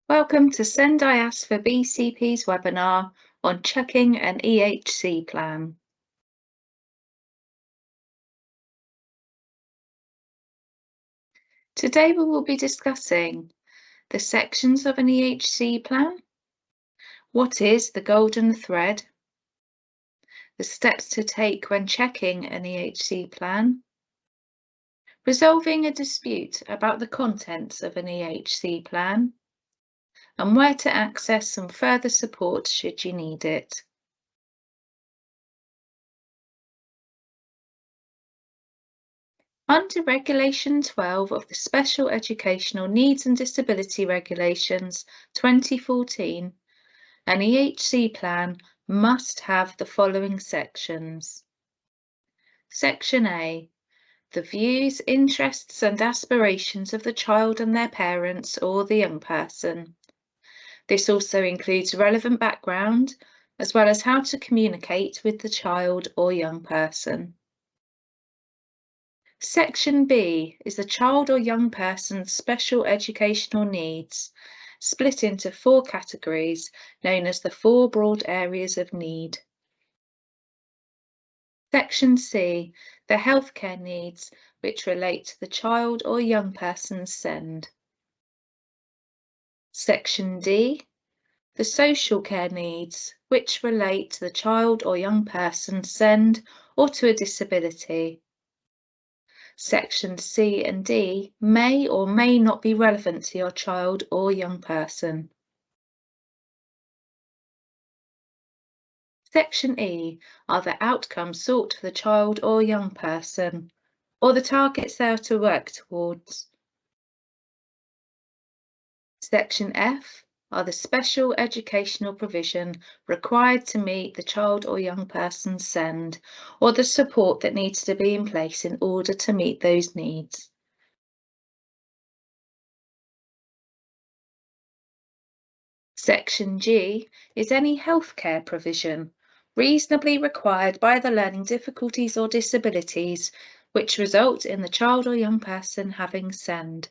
Welcome to SENDiass4BCP's webinar on checking an EHC plan. Today we will be discussing the sections of an EHC plan, what is the golden thread, the steps to take when checking an EHC plan, resolving a dispute about the contents of an EHC plan, and where to access some further support should you need it. Under Regulation 12 of the Special Educational Needs and Disability Regulations 2014, an EHC plan must have the following sections. Section A, the views, interests and aspirations of the child and their parents or the young person. This also includes relevant background, as well as how to communicate with the child or young person. Section B is the child or young person's special educational needs, split into 4 categories known as the 4 broad areas of need. Section C, the healthcare needs, which relate to the child or young person's SEND. Section D, the social care needs, which relate to the child or young person's SEND or to a disability. Sections C and D may or may not be relevant to your child or young person. Section E are the outcomes sought for the child or young person, or the targets they are to work towards. Section F are the special educational provision required to meet the child or young person's SEND, or the support that needs to be in place in order to meet those needs. Section G is any healthcare provision reasonably required by the learning difficulties or disabilities which result in the child or young person having SEND.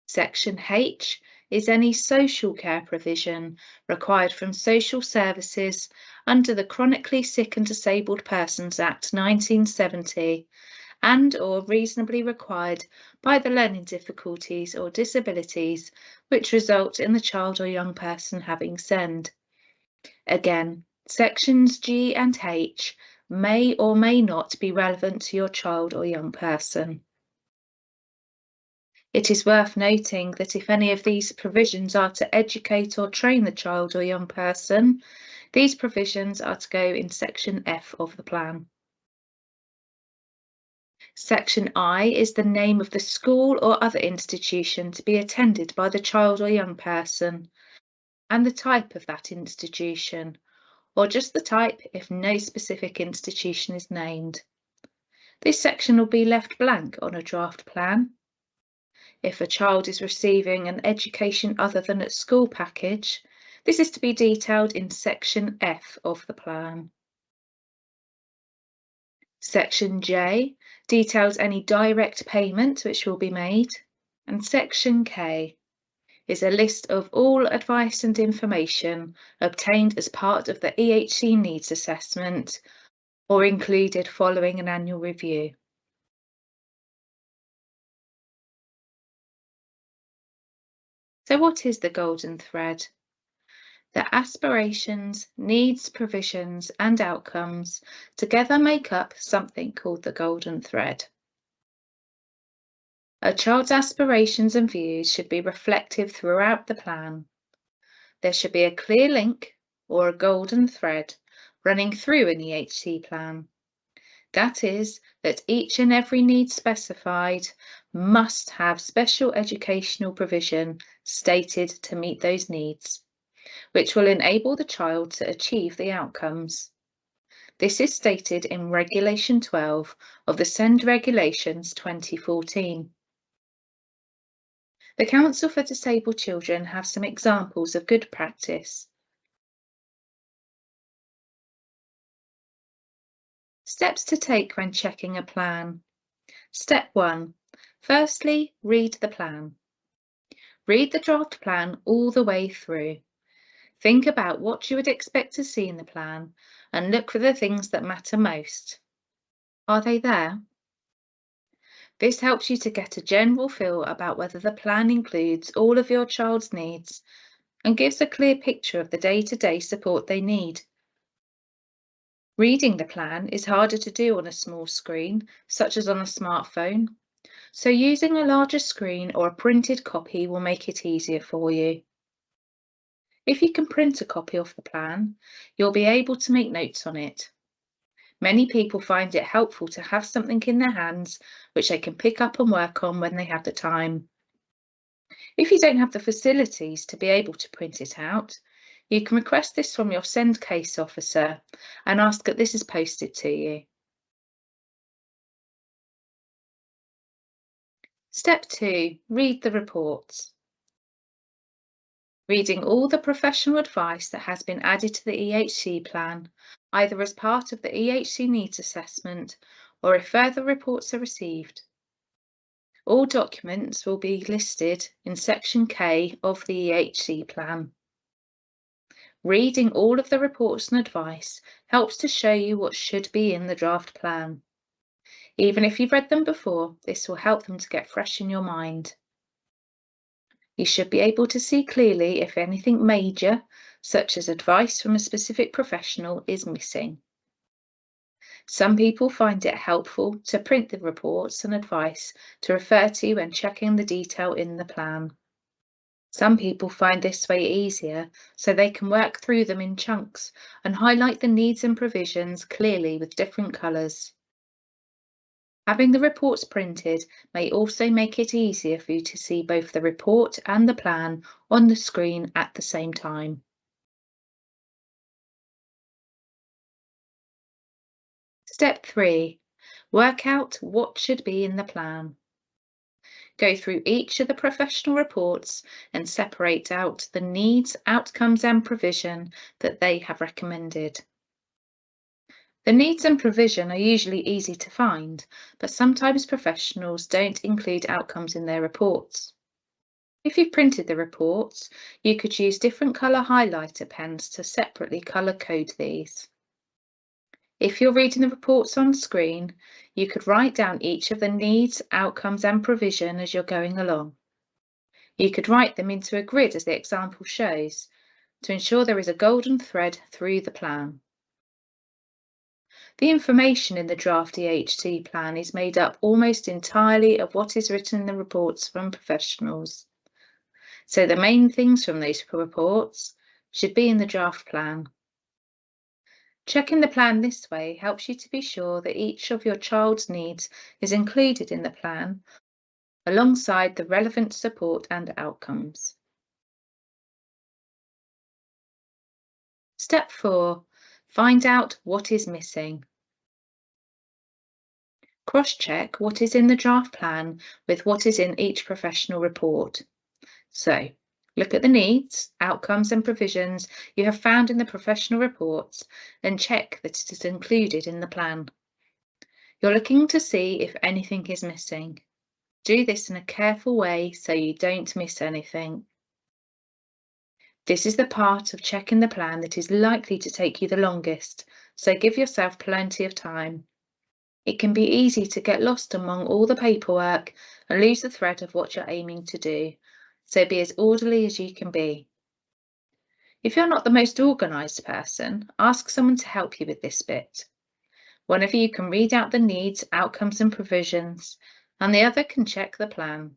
Section H is any social care provision required from social services under the Chronically Sick and Disabled Persons Act 1970 and or reasonably required by the learning difficulties or disabilities which result in the child or young person having SEND. Again, sections G and H may or may not be relevant to your child or young person. It is worth noting that if any of these provisions are to educate or train the child or young person, these provisions are to go in section F of the plan. Section I is the name of the school or other institution to be attended by the child or young person, and the type of that institution, or just the type if no specific institution is named. This section will be left blank on a draft plan. If a child is receiving an education other than at school package, this is to be detailed in section F of the plan. Section J details any direct payment which will be made, and section K is a list of all advice and information obtained as part of the EHC needs assessment or included following an annual review. So what is the golden thread? The aspirations, needs, provisions and outcomes together make up something called the golden thread. A child's aspirations and views should be reflective throughout the plan. There should be a clear link or a golden thread running through an EHC plan. That is, that each and every need specified must have special educational provision stated to meet those needs, which will enable the child to achieve the outcomes. This is stated in Regulation 12 of the SEND Regulations 2014. The Council for Disabled Children have some examples of good practice. Steps to take when checking a plan. Step 1. Firstly, read the plan. Read the draft plan all the way through. Think about what you would expect to see in the plan and look for the things that matter most. Are they there? This helps you to get a general feel about whether the plan includes all of your child's needs and gives a clear picture of the day-to-day support they need. Reading the plan is harder to do on a small screen, such as on a smartphone, so using a larger screen or a printed copy will make it easier for you. If you can print a copy of the plan, you'll be able to make notes on it. Many people find it helpful to have something in their hands which they can pick up and work on when they have the time. If you don't have the facilities to be able to print it out, you can request this from your SEND case officer and ask that this is posted to you. Step 2. Read the reports. Reading all the professional advice that has been added to the EHC plan, either as part of the EHC needs assessment or if further reports are received. All documents will be listed in section K of the EHC plan. Reading all of the reports and advice helps to show you what should be in the draft plan. Even if you've read them before, this will help them to get fresh in your mind. You should be able to see clearly if anything major, such as advice from a specific professional, is missing. Some people find it helpful to print the reports and advice to refer to when checking the detail in the plan. Some people find this way easier so they can work through them in chunks and highlight the needs and provisions clearly with different colours. Having the reports printed may also make it easier for you to see both the report and the plan on the screen at the same time. Step 3. Work out what should be in the plan. Go through each of the professional reports and separate out the needs, outcomes and provision that they have recommended. The needs and provision are usually easy to find, but sometimes professionals don't include outcomes in their reports. If you've printed the reports, you could use different colour highlighter pens to separately colour code these. If you're reading the reports on screen, you could write down each of the needs, outcomes and provision as you're going along. You could write them into a grid as the example shows, to ensure there is a golden thread through the plan. The information in the draft EHC plan is made up almost entirely of what is written in the reports from professionals. So the main things from those reports should be in the draft plan. Checking the plan this way helps you to be sure that each of your child's needs is included in the plan alongside the relevant support and outcomes. Step 4. Find out what is missing. Cross-check what is in the draft plan with what is in each professional report. So, look at the needs, outcomes and provisions you have found in the professional reports and check that it is included in the plan. You're looking to see if anything is missing. Do this in a careful way so you don't miss anything. This is the part of checking the plan that is likely to take you the longest, so give yourself plenty of time. It can be easy to get lost among all the paperwork and lose the thread of what you're aiming to do, so be as orderly as you can be. If you're not the most organised person, ask someone to help you with this bit. One of you can read out the needs, outcomes and provisions, and the other can check the plan.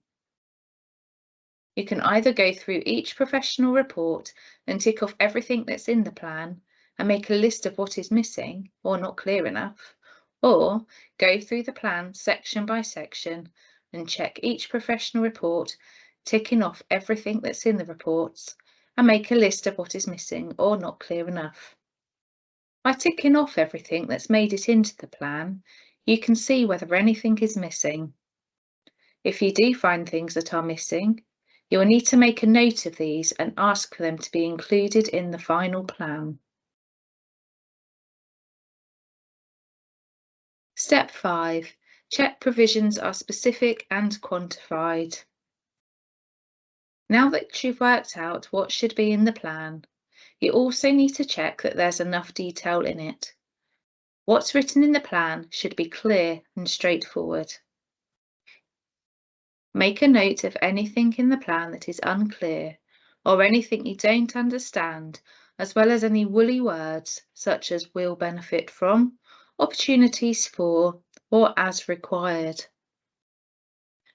You can either go through each professional report and tick off everything that's in the plan and make a list of what is missing or not clear enough, or go through the plan section by section and check each professional report, ticking off everything that's in the reports and make a list of what is missing or not clear enough. By ticking off everything that's made it into the plan, you can see whether anything is missing. If you do find things that are missing, you will need to make a note of these and ask for them to be included in the final plan. Step 5. Check provisions are specific and quantified. Now that you've worked out what should be in the plan, you also need to check that there's enough detail in it. What's written in the plan should be clear and straightforward. Make a note of anything in the plan that is unclear or anything you don't understand, as well as any woolly words such as will benefit from, opportunities for, or as required.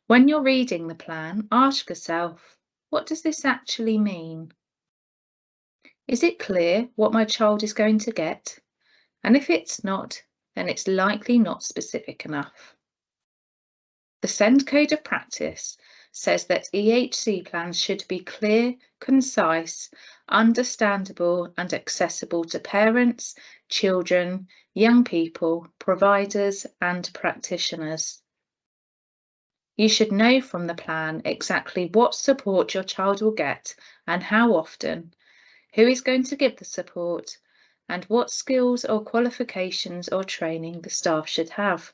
When you're reading the plan, ask yourself, what does this actually mean? Is it clear what my child is going to get? And if it's not, then it's likely not specific enough. The SEND Code of Practice says that EHC plans should be clear, concise, understandable and accessible to parents, children, young people, providers and practitioners. You should know from the plan exactly what support your child will get and how often, who is going to give the support, and what skills or qualifications or training the staff should have.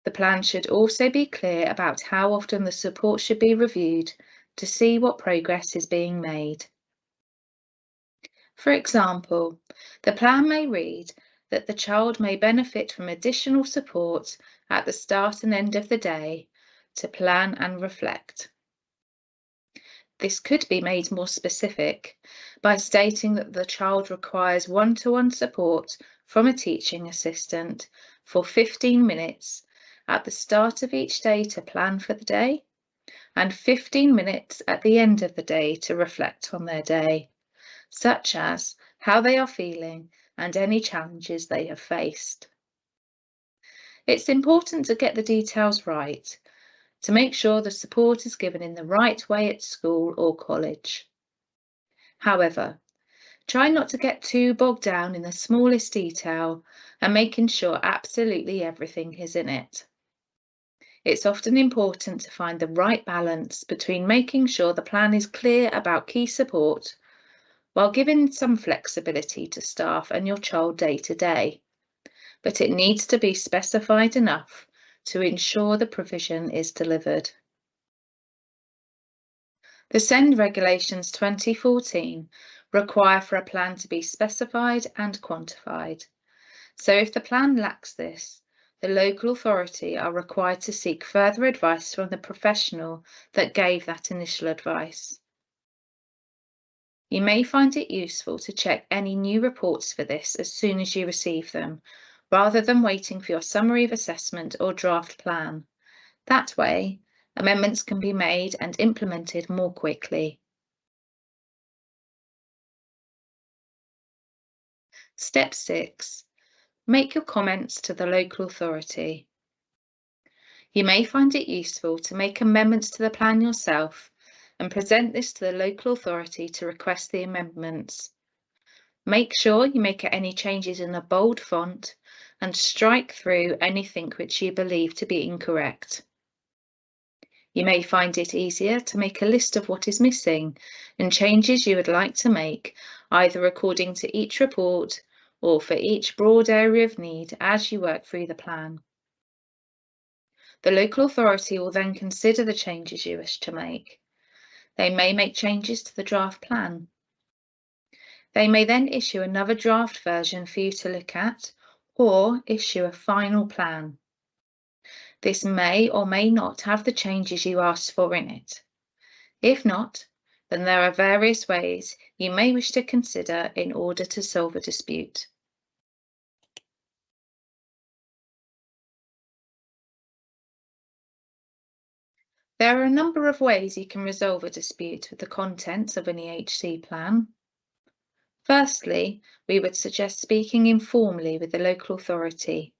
The plan should also be clear about how often the support should be reviewed to see what progress is being made. For example, the plan may read that the child may benefit from additional support at the start and end of the day to plan and reflect. This could be made more specific by stating that the child requires one-to-one support from a teaching assistant for 15 minutes at the start of each day to plan for the day, and 15 minutes at the end of the day to reflect on their day, such as how they are feeling and any challenges they have faced. It's important to get the details right, to make sure the support is given in the right way at school or college. However, try not to get too bogged down in the smallest detail and making sure absolutely everything is in it. It's often important to find the right balance between making sure the plan is clear about key support while giving some flexibility to staff and your child day to day, but it needs to be specified enough to ensure the provision is delivered. The SEND Regulations 2014 require for a plan to be specified and quantified. So if the plan lacks this, the local authority are required to seek further advice from the professional that gave that initial advice. You may find it useful to check any new reports for this as soon as you receive them, rather than waiting for your summary of assessment or draft plan. That way, amendments can be made and implemented more quickly. Step 6. Make your comments to the local authority. You may find it useful to make amendments to the plan yourself and present this to the local authority to request the amendments. Make sure you make any changes in a bold font and strike through anything which you believe to be incorrect. You may find it easier to make a list of what is missing and changes you would like to make, either according to each report or for each broad area of need as you work through the plan. The local authority will then consider the changes you wish to make. They may make changes to the draft plan. They may then issue another draft version for you to look at or issue a final plan. This may or may not have the changes you asked for in it. If not, then there are various ways you may wish to consider in order to solve a dispute. There are a number of ways you can resolve a dispute with the contents of an EHC plan. Firstly, we would suggest speaking informally with the local authority.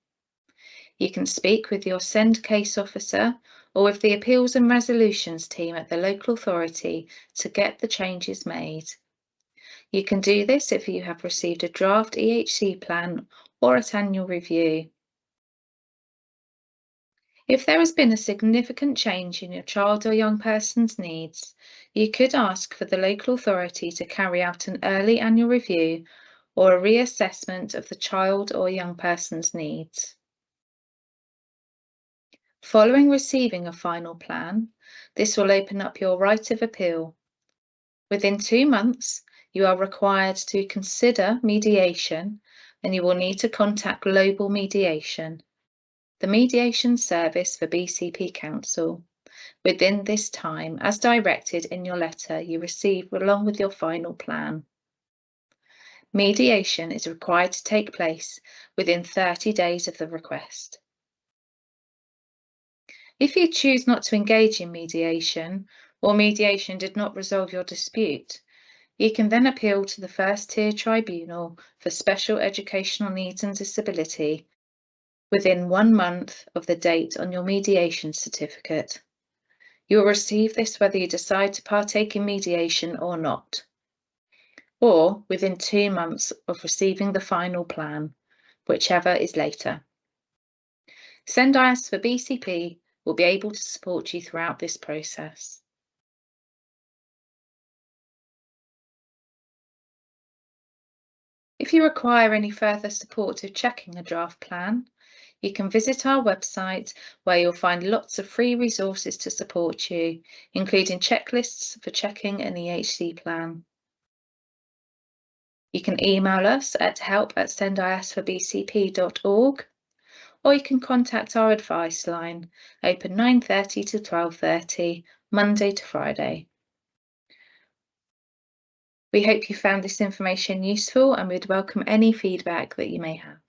You can speak with your SEND case officer or with the appeals and resolutions team at the local authority to get the changes made. You can do this if you have received a draft EHC plan or at annual review. If there has been a significant change in your child or young person's needs, you could ask for the local authority to carry out an early annual review or a reassessment of the child or young person's needs. Following receiving a final plan, this will open up your right of appeal. Within 2 months, you are required to consider mediation, and you will need to contact Global Mediation, the mediation service for BCP Council, within this time, as directed in your letter you receive along with your final plan. Mediation is required to take place within 30 days of the request. If you choose not to engage in mediation, or mediation did not resolve your dispute, you can then appeal to the first-tier tribunal for special educational needs and disability within 1 month of the date on your mediation certificate. You will receive this whether you decide to partake in mediation or not, or within 2 months of receiving the final plan, whichever is later. SENDiass4BCP will be able to support you throughout this process. If you require any further support with checking a draft plan, you can visit our website where you'll find lots of free resources to support you, including checklists for checking an EHC plan. You can email us at help@sendiass4bcp.org, or you can contact our advice line, open 9:30 to 12:30, Monday to Friday. We hope you found this information useful, and we'd welcome any feedback that you may have.